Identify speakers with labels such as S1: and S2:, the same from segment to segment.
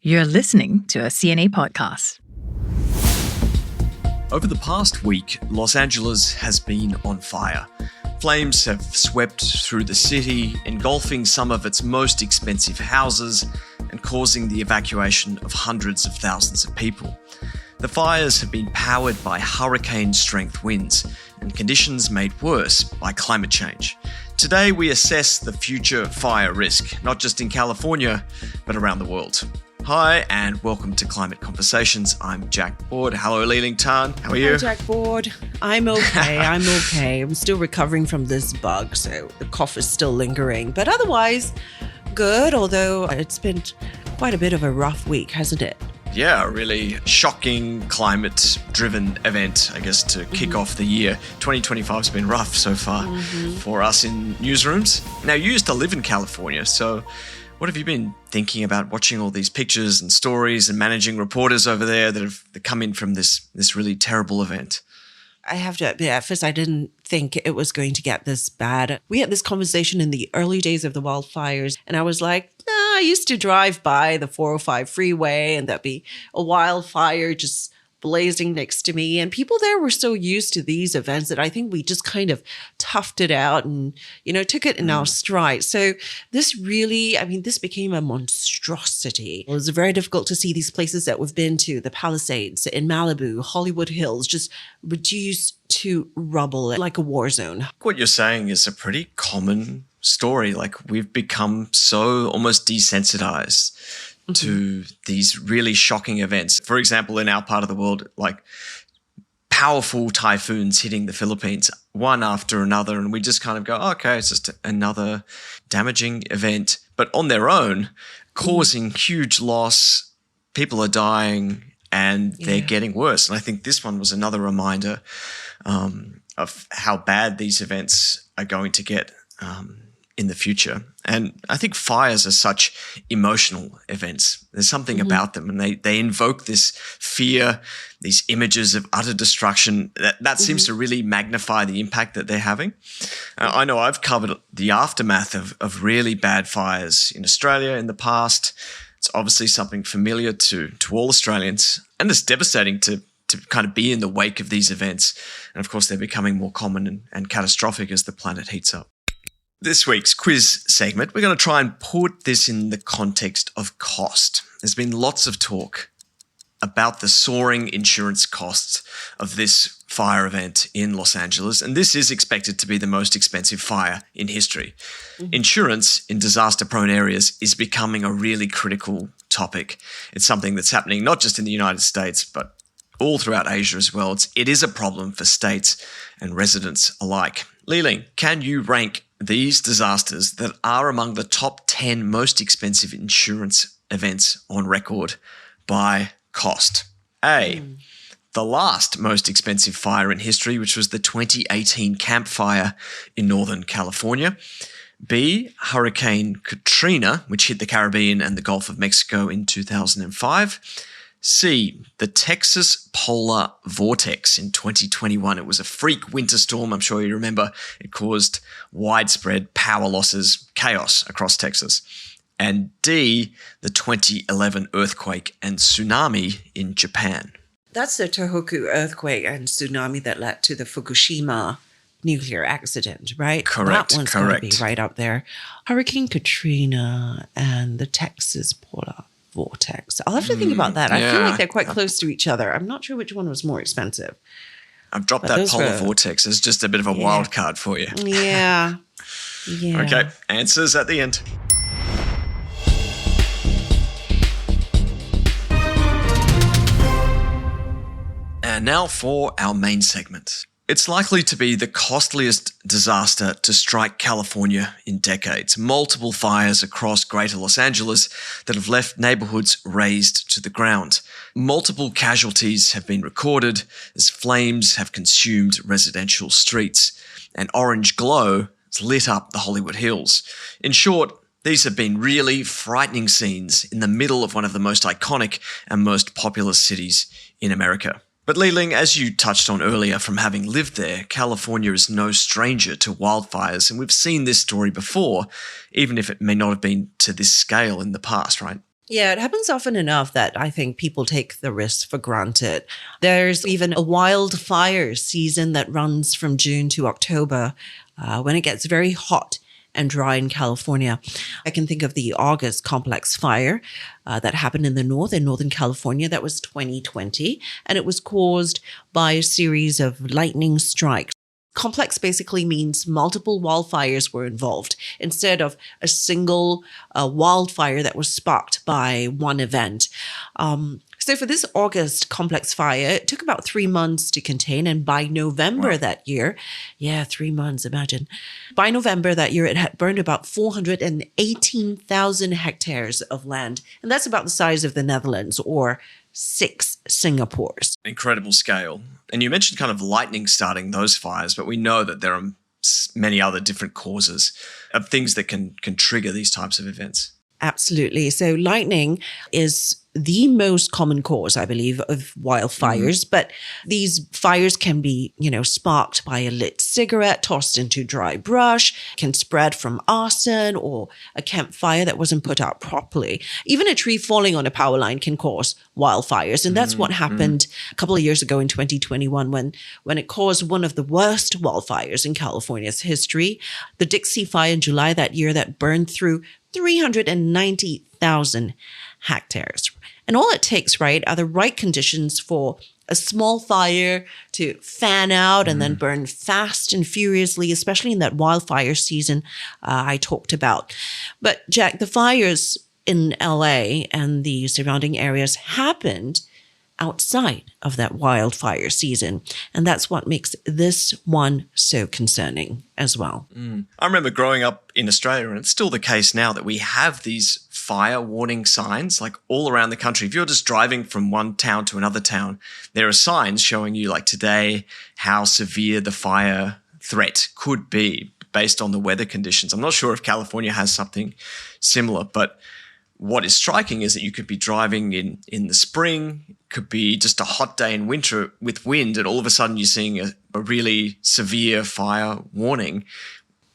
S1: You're listening to a CNA podcast.
S2: Over the past week, Los Angeles has been on fire. Flames have swept through the city, engulfing some of its most expensive houses and causing the evacuation of hundreds of thousands of people. The fires have been powered by hurricane-strength winds and conditions made worse by climate change. Today, we assess the future fire risk, not just in California, but around the world. Hi, and welcome to Climate Conversations. I'm Jack Board. Hello, Liling Tan. How are you?
S3: Hi, Jack Board. I'm okay. I'm still recovering from this bug, so the cough is still lingering. But otherwise, good, although it's been quite a bit of a rough week, hasn't it?
S2: Yeah, a really shocking climate-driven event, I guess, to kick off the year. 2025 has been rough so far for us in newsrooms. Now, you used to live in California, so what have you been thinking about watching all these pictures and stories and managing reporters over there that have come in from this really terrible event?
S3: I have to admit, at first I didn't think it was going to get this bad. We had this conversation in the early days of the wildfires, and I was like, I used to drive by the 405 freeway and there'd be a wildfire just blazing next to me. And people there were so used to these events that I think we just kind of toughed it out and, took it in our stride. So this became a monstrosity. It was very difficult to see these places that we've been to, the Palisades in Malibu, Hollywood Hills, just reduced to rubble like a war zone.
S2: What you're saying is a pretty common story. Like, we've become so almost desensitized to these really shocking events. For example, in our part of the world, like powerful typhoons hitting the Philippines, one after another, and we just kind of go, okay, it's just another damaging event. But on their own, causing huge loss, people are dying, and they're getting worse. And I think this one was another reminder of how bad these events are going to get in the future. And I think fires are such emotional events. There's something about them, and they invoke this fear, these images of utter destruction. That seems to really magnify the impact that they're having. I know I've covered the aftermath of really bad fires in Australia in the past. It's obviously something familiar to all Australians, and it's devastating to kind of be in the wake of these events. And of course, they're becoming more common and catastrophic as the planet heats up. This week's quiz segment, we're going to try and put this in the context of cost. There's been lots of talk about the soaring insurance costs of this fire event in Los Angeles, and this is expected to be the most expensive fire in history. Insurance in disaster-prone areas is becoming a really critical topic. It's something that's happening not just in the United States, but all throughout Asia as well. It is a problem for states and residents alike. Liling, can you rank these disasters that are among the top 10 most expensive insurance events on record by cost? A, the last most expensive fire in history, which was the 2018 Camp Fire in Northern California. B, Hurricane Katrina, which hit the Caribbean and the Gulf of Mexico in 2005. C, the Texas polar vortex in 2021. It was a freak winter storm. I'm sure you remember. It caused widespread power losses, chaos across Texas. And D, the 2011 earthquake and tsunami in Japan.
S3: That's the Tohoku earthquake and tsunami that led to the Fukushima nuclear accident, right?
S2: Correct,
S3: that one's
S2: correct.
S3: going to be right up there. Hurricane Katrina and the Texas polar vortex. I'll have to think about that. I feel like they're quite close to each other. I'm not sure which one was more expensive.
S2: I've dropped that polar vortex as just a bit of a wild card for you.
S3: Yeah.
S2: Okay, answers at the end. And now for our main segment. It's likely to be the costliest disaster to strike California in decades. Multiple fires across greater Los Angeles that have left neighborhoods razed to the ground. Multiple casualties have been recorded as flames have consumed residential streets. An orange glow has lit up the Hollywood Hills. In short, these have been really frightening scenes in the middle of one of the most iconic and most populous cities in America. But Liling, as you touched on earlier from having lived there, California is no stranger to wildfires, and we've seen this story before, even if it may not have been to this scale in the past, right?
S3: Yeah, it happens often enough that I think people take the risk for granted. There's even a wildfire season that runs from June to October when it gets very hot and dry in California. I can think of the August complex fire that happened in Northern California. That was 2020, and it was caused by a series of lightning strikes. Complex basically means multiple wildfires were involved instead of a single wildfire that was sparked by one event. So for this August complex fire, it took about 3 months to contain. And by November that year, 3 months, imagine. By November that year, it had burned about 418,000 hectares of land. And that's about the size of the Netherlands or 6 Singapores.
S2: Incredible scale. And you mentioned kind of lightning starting those fires, but we know that there are many other different causes of things that can trigger these types of events.
S3: Absolutely. So lightning is the most common cause, I believe, of wildfires. But these fires can be, sparked by a lit cigarette tossed into dry brush, can spread from arson or a campfire that wasn't put out properly. Even a tree falling on a power line can cause wildfires. And that's what happened a couple of years ago in 2021 when it caused one of the worst wildfires in California's history. The Dixie Fire in July that year that burned through 390,000 hectares. And all it takes, right, are the right conditions for a small fire to fan out and then burn fast and furiously, especially in that wildfire season I talked about. But Jack, the fires in LA and the surrounding areas happened outside of that wildfire season. And that's what makes this one so concerning as well.
S2: I remember growing up in Australia, and it's still the case now, that we have these fire warning signs like all around the country. If you're just driving from one town to another town, there are signs showing you like today how severe the fire threat could be based on the weather conditions. I'm not sure if California has something similar, but what is striking is that you could be driving in the spring, could be just a hot day in winter with wind, and all of a sudden you're seeing a really severe fire warning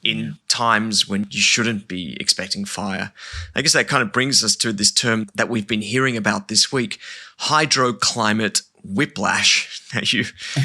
S2: in times when you shouldn't be expecting fire. I guess that kind of brings us to this term that we've been hearing about this week, hydroclimate whiplash. You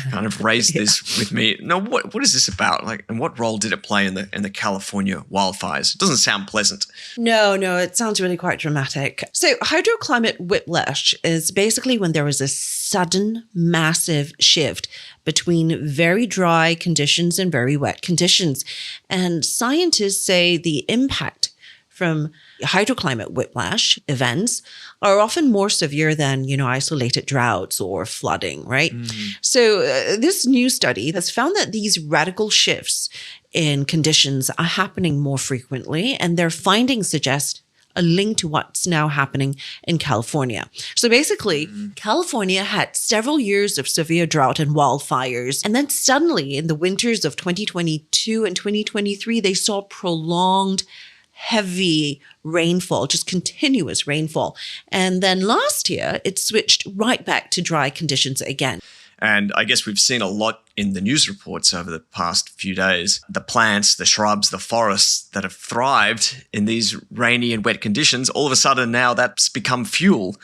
S2: kind of raised this with me. No, what is this about? And what role did it play in the California wildfires? It doesn't sound pleasant.
S3: No, it sounds really quite dramatic. So hydroclimate whiplash is basically when there is a sudden, massive shift between very dry conditions and very wet conditions. And scientists say the impact from hydroclimate whiplash events are often more severe than, isolated droughts or flooding, right? So this new study has found that these radical shifts in conditions are happening more frequently, and their findings suggest a link to what's now happening in California. So basically, California had several years of severe drought and wildfires. And then suddenly in the winters of 2022 and 2023, they saw prolonged heavy rainfall, just continuous rainfall. And then last year, it switched right back to dry conditions again.
S2: And I guess we've seen a lot in the news reports over the past few days. The plants, the shrubs, the forests that have thrived in these rainy and wet conditions, all of a sudden now that's become fuel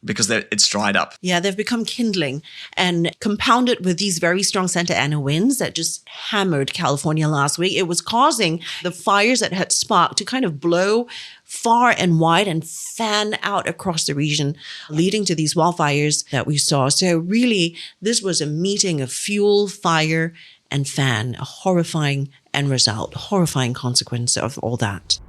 S2: because it's dried up.
S3: Yeah, they've become kindling, and compounded with these very strong Santa Ana winds that just hammered California last week. It was causing the fires that had sparked to kind of blow far and wide and fan out across the region, leading to these wildfires that we saw. So really, this was a meeting of fuel, fire, and fan, a horrifying end result, horrifying consequence of all that.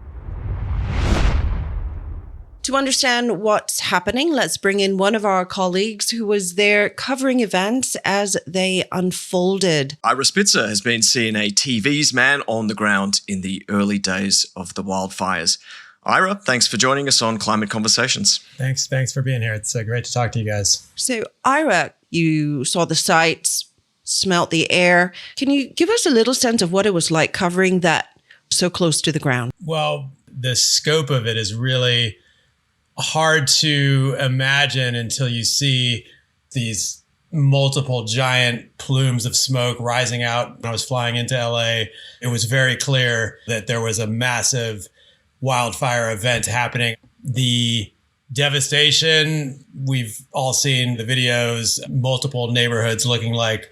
S3: To understand what's happening, let's bring in one of our colleagues who was there covering events as they unfolded.
S2: Ira Spitzer has been CNA TV's man on the ground in the early days of the wildfires. Ira, thanks for joining us on Climate Conversations.
S4: Thanks for being here. It's great to talk to you guys.
S3: So, Ira, you saw the sights, smelt the air. Can you give us a little sense of what it was like covering that so close to the ground?
S4: Well, the scope of it is really hard to imagine until you see these multiple giant plumes of smoke rising out. When I was flying into LA, it was very clear that there was a massive wildfire event happening. The devastation. We've all seen the videos, multiple neighborhoods looking like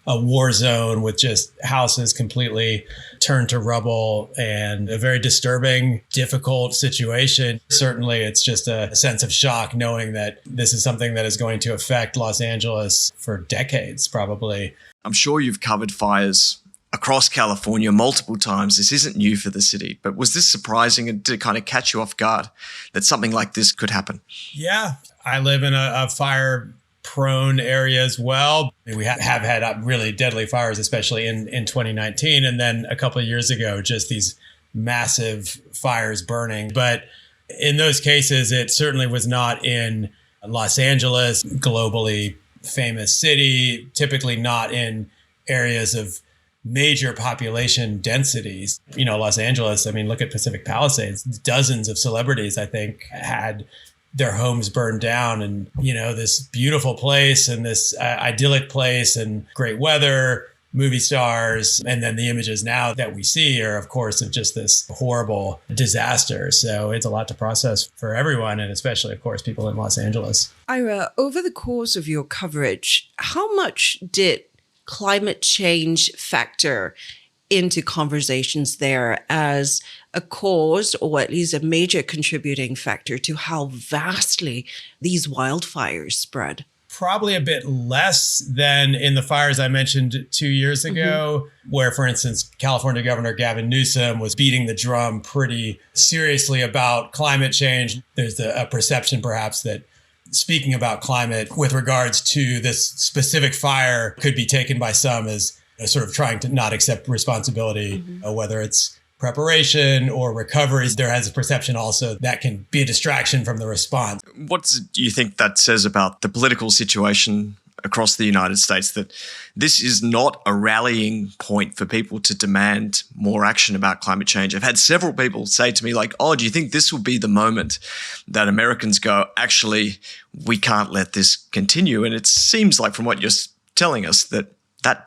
S4: a war zone with just houses completely turned to rubble, and a very disturbing, difficult situation. Certainly, it's just a sense of shock knowing that this is something that is going to affect Los Angeles for decades, probably.
S2: I'm sure you've covered fires across California multiple times. This isn't new for the city, but was this surprising and did it kind of catch you off guard that something like this could happen?
S4: Yeah, I live in a fire-prone area as well. We have had really deadly fires, especially in 2019. And then a couple of years ago, just these massive fires burning. But in those cases, it certainly was not in Los Angeles, globally famous city, typically not in areas of major population densities. Los Angeles, look at Pacific Palisades. Dozens of celebrities, I think, had their homes burned down, and, this beautiful place and this idyllic place and great weather, movie stars. And then the images now that we see are, of course, of just this horrible disaster. So it's a lot to process for everyone, and especially, of course, people in Los Angeles.
S3: Ira, over the course of your coverage, how much did climate change factor into conversations there as a cause, or at least a major contributing factor to how vastly these wildfires spread?
S4: Probably a bit less than in the fires I mentioned 2 years ago, where, for instance, California Governor Gavin Newsom was beating the drum pretty seriously about climate change. There's a perception, perhaps, that speaking about climate with regards to this specific fire could be taken by some as sort of trying to not accept responsibility, whether it's preparation or recoveries. There has a perception also that can be a distraction from the response.
S2: What do you think that says about the political situation across the United States, that this is not a rallying point for people to demand more action about climate change? I've had several people say to me like, oh, do you think this will be the moment that Americans go, actually, we can't let this continue? And it seems like from what you're telling us that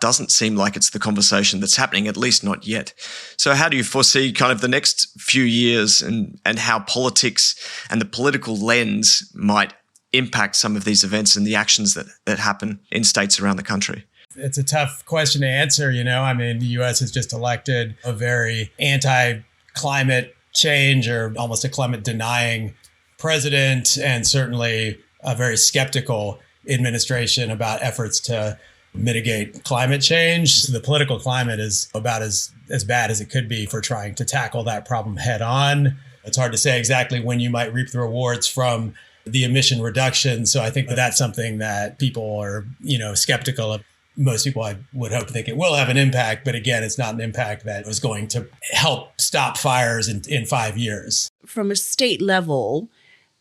S2: doesn't seem like it's the conversation that's happening, at least not yet. So how do you foresee kind of the next few years and how politics and the political lens might impact some of these events and the actions that happen in states around the country?
S4: It's a tough question to answer. The U.S. has just elected a very anti-climate change, or almost a climate denying president, and certainly a very skeptical administration about efforts to mitigate climate change. The political climate is about as bad as it could be for trying to tackle that problem head on. It's hard to say exactly when you might reap the rewards from the emission reduction. So I think that's something that people are, skeptical of. Most people, I would hope, think it will have an impact. But again, it's not an impact that is going to help stop fires in 5 years.
S3: From a state level,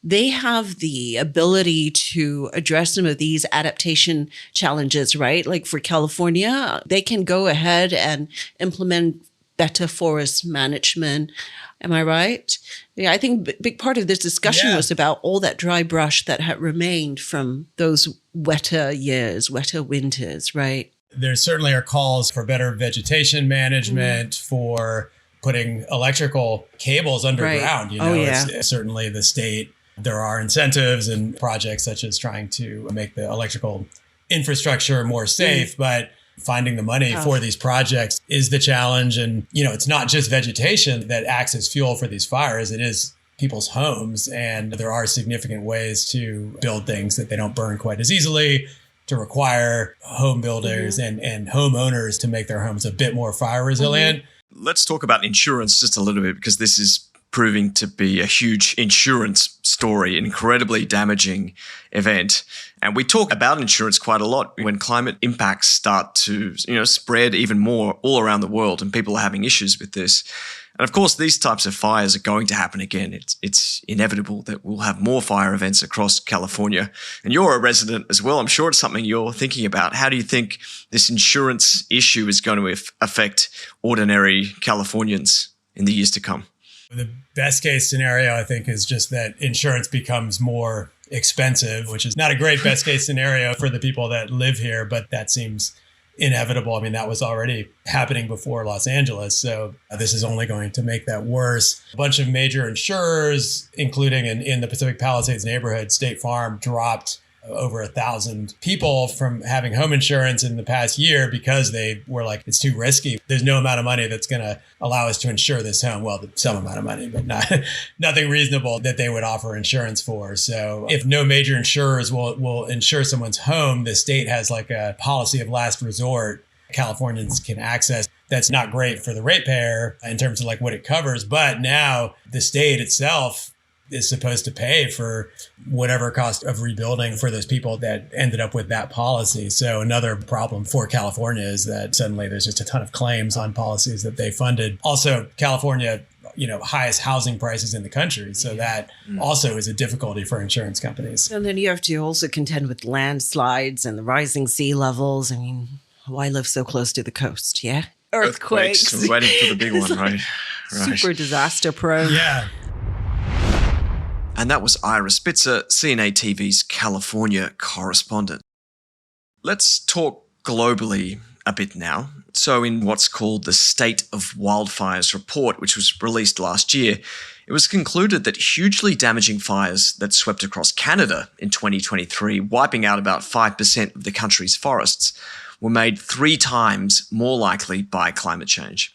S3: they have the ability to address some of these adaptation challenges, right? Like for California, they can go ahead and implement better forest management. Am I right? Yeah, I think a big part of this discussion was about all that dry brush that had remained from those wetter years, wetter winters, right?
S4: There certainly are calls for better vegetation management, for putting electrical cables underground. It's certainly the state. There are incentives and projects such as trying to make the electrical infrastructure more safe, but finding the money for these projects is the challenge. And, it's not just vegetation that acts as fuel for these fires. It is people's homes. And there are significant ways to build things that they don't burn quite as easily, to require home builders and homeowners to make their homes a bit more fire resilient.
S2: Let's talk about insurance just a little bit, because this is proving to be a huge insurance story, incredibly damaging event. And we talk about insurance quite a lot when climate impacts start to, spread even more all around the world and people are having issues with this. And of course, these types of fires are going to happen again. It's inevitable that we'll have more fire events across California. And you're a resident as well. I'm sure it's something you're thinking about. How do you think this insurance issue is going to affect ordinary Californians in the years to come?
S4: The best case scenario, I think, is just that insurance becomes more expensive, which is not a great best case scenario for the people that live here, but that seems inevitable. I mean, that was already happening before Los Angeles. So this is only going to make that worse. A bunch of major insurers, including in the Pacific Palisades neighborhood, State Farm dropped over 1,000 people from having home insurance in the past year because they were like, it's too risky. There's no amount of money that's going to allow us to insure this home. Well, some amount of money, but nothing reasonable that they would offer insurance for. So if no major insurers will insure someone's home, the state has like a policy of last resort Californians can access. That's not great for the ratepayer in terms of like what it covers. But now the state itself is supposed to pay for whatever cost of rebuilding for those people that ended up with that policy. So another problem for California is that suddenly there's just a ton of claims on policies that they funded. Also, California, highest housing prices in the country. So that also is a difficulty for insurance companies.
S3: And then you have to also contend with landslides and the rising sea levels. I mean, why live so close to the coast? Yeah. Earthquakes.
S2: We're waiting for the big one, right?
S3: Super disaster prone.
S4: Yeah.
S2: And that was Ira Spitzer, CNA TV's California correspondent. Let's talk globally a bit now. So in what's called the State of Wildfires report, which was released last year, it was concluded that hugely damaging fires that swept across Canada in 2023, wiping out about 5% of the country's forests, were made 3 times more likely by climate change.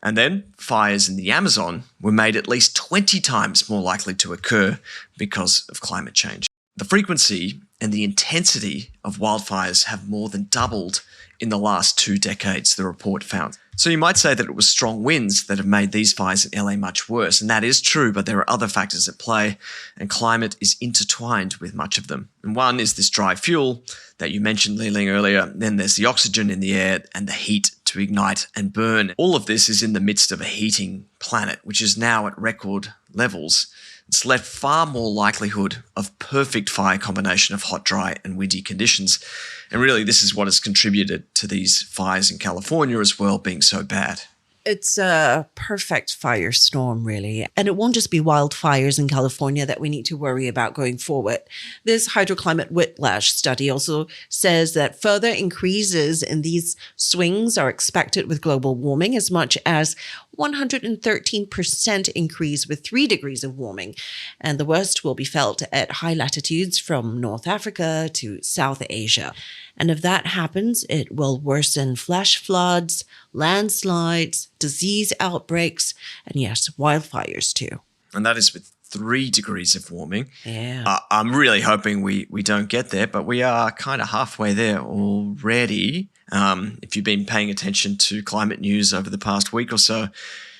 S2: And then fires in the Amazon were made at least 20 times more likely to occur because of climate change. The frequency and the intensity of wildfires have more than doubled in the last 2 decades, the report found. So you might say that it was strong winds that have made these fires in LA much worse, and that is true, but there are other factors at play, and climate is intertwined with much of them. And one is this dry fuel that you mentioned, Li-Ling, earlier. Then there's the oxygen in the air and the heat to ignite and burn. All of this is in the midst of a heating planet, which is now at record levels. It's left far more likelihood of perfect fire combination of hot, dry, and windy conditions. And really, this is what has contributed to these fires in California as well being so bad.
S3: It's a perfect firestorm, really. And it won't just be wildfires in California that we need to worry about going forward. This hydroclimate whiplash study also says that further increases in these swings are expected with global warming, as much as 113% increase with 3 degrees of warming. And the worst will be felt at high latitudes from North Africa to South Asia. And if that happens, it will worsen flash floods, landslides, disease outbreaks, and yes, wildfires too.
S2: And that is with 3 degrees of warming.
S3: Yeah.
S2: I'm really hoping we don't get there, but we are kind of halfway there already. If you've been paying attention to climate news over the past week or so,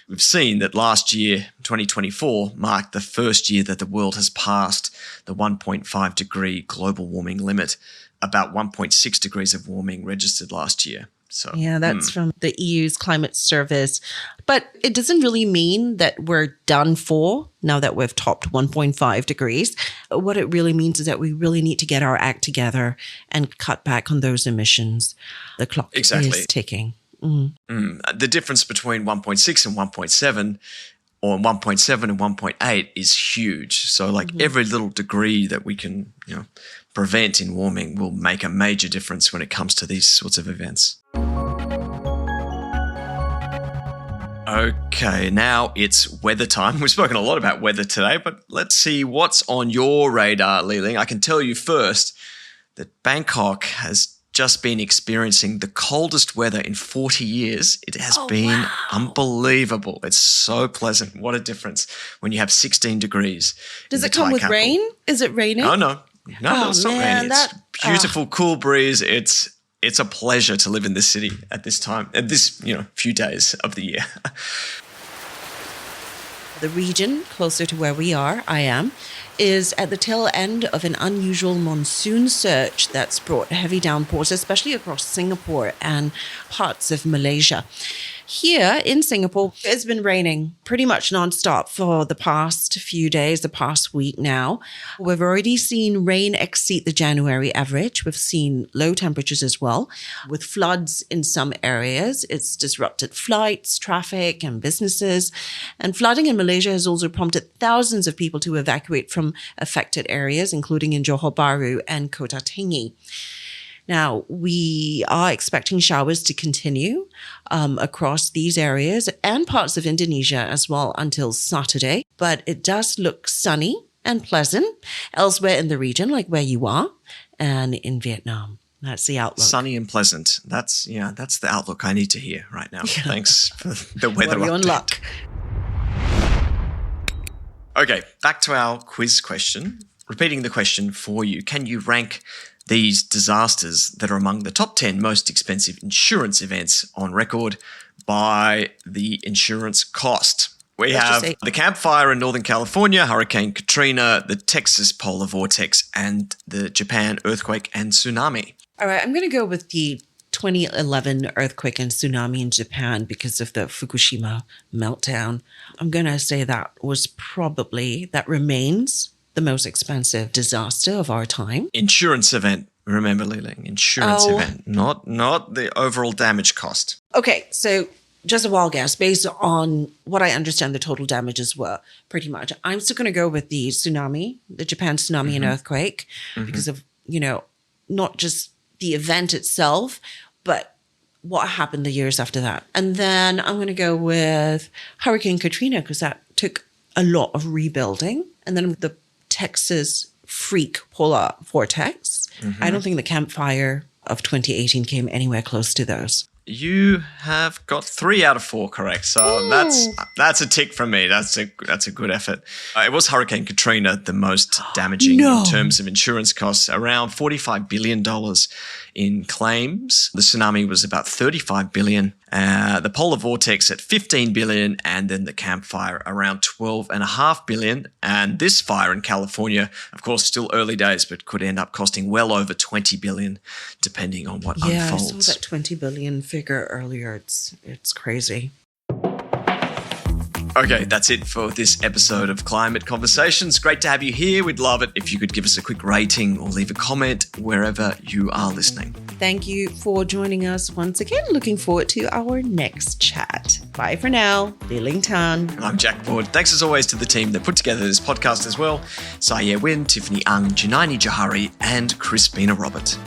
S2: we've seen that last year, 2024, marked the first year that the world has passed the 1.5 degree global warming limit, about 1.6 degrees of warming registered last year. So
S3: yeah, that's from the EU's climate service. But it doesn't really mean that we're done for now that we've topped 1.5 degrees. What it really means is that we really need to get our act together and cut back on those emissions. The clock is ticking.
S2: The difference between 1.6 and 1.7 or 1.7 and 1.8 is huge. So like every little degree that we can, prevent in warming will make a major difference when it comes to these sorts of events. Okay, now it's weather time. We've spoken a lot about weather today, but let's see what's on your radar, Li-Ling. I can tell you first that Bangkok has just been experiencing the coldest weather in 40 years. It has been unbelievable. It's so pleasant. What a difference when you have 16 degrees.
S3: Does it come with rain? Is it raining?
S2: No, it's not raining. It's beautiful, cool breeze. It's a pleasure to live in this city at this time, at this, few days of the year.
S3: The region closer to where I am, is at the tail end of an unusual monsoon surge that's brought heavy downpours, especially across Singapore and parts of Malaysia. Here in Singapore, it's been raining pretty much nonstop for the past few days, the past week now. We've already seen rain exceed the January average. We've seen low temperatures as well, with floods in some areas. It's disrupted flights, traffic, and businesses. And flooding in Malaysia has also prompted thousands of people to evacuate from affected areas, including in Johor Bahru and Kota Tinggi. Now, we are expecting showers to continue across these areas and parts of Indonesia as well until Saturday. But it does look sunny and pleasant elsewhere in the region, like where you are, and in Vietnam. That's the outlook.
S2: Sunny and pleasant. That's the outlook I need to hear right now. Yeah. Thanks for the weather
S3: well, you're
S2: update.
S3: in luck.
S2: Okay, back to our quiz question. Repeating the question for you, can you rank these disasters that are among the top 10 most expensive insurance events on record by the insurance cost? We have the Camp Fire in Northern California, Hurricane Katrina, the Texas polar vortex, and the Japan earthquake and tsunami.
S3: All right, I'm going to go with the 2011 earthquake and tsunami in Japan because of the Fukushima meltdown. I'm going to say that remains the most expensive disaster of our time.
S2: Insurance event. Remember, Liling, insurance event, not the overall damage cost.
S3: Okay, so just a wild guess based on what I understand the total damages were, pretty much. I'm still going to go with the tsunami, the Japan tsunami and earthquake, because of, not just the event itself, but what happened the years after that. And then I'm going to go with Hurricane Katrina because that took a lot of rebuilding. And then the Texas freak polar vortex. I don't think the Camp Fire of 2018 came anywhere close to those.
S2: You have got 3 out of 4 correct, so that's a tick from me. That's a good effort. It was Hurricane Katrina, the most damaging in terms of insurance costs, around $45 billion in claims. The tsunami was about $35 billion. The polar vortex at $15 billion, and then the Camp Fire around $12.5 billion. And this fire in California, of course, still early days, but could end up costing well over $20 billion, depending on what unfolds.
S3: Yeah, I saw that $20 billion figure earlier. It's crazy.
S2: Okay, that's it for this episode of Climate Conversations. Great to have you here. We'd love it if you could give us a quick rating or leave a comment wherever you are listening.
S3: Thank you for joining us once again. Looking forward to our next chat. Bye for now. Liling Tan.
S2: And I'm Jack Board. Thanks as always to the team that put together this podcast as well. Saye Win, Tiffany Ang, Junaini Johari, and Crispina Robert.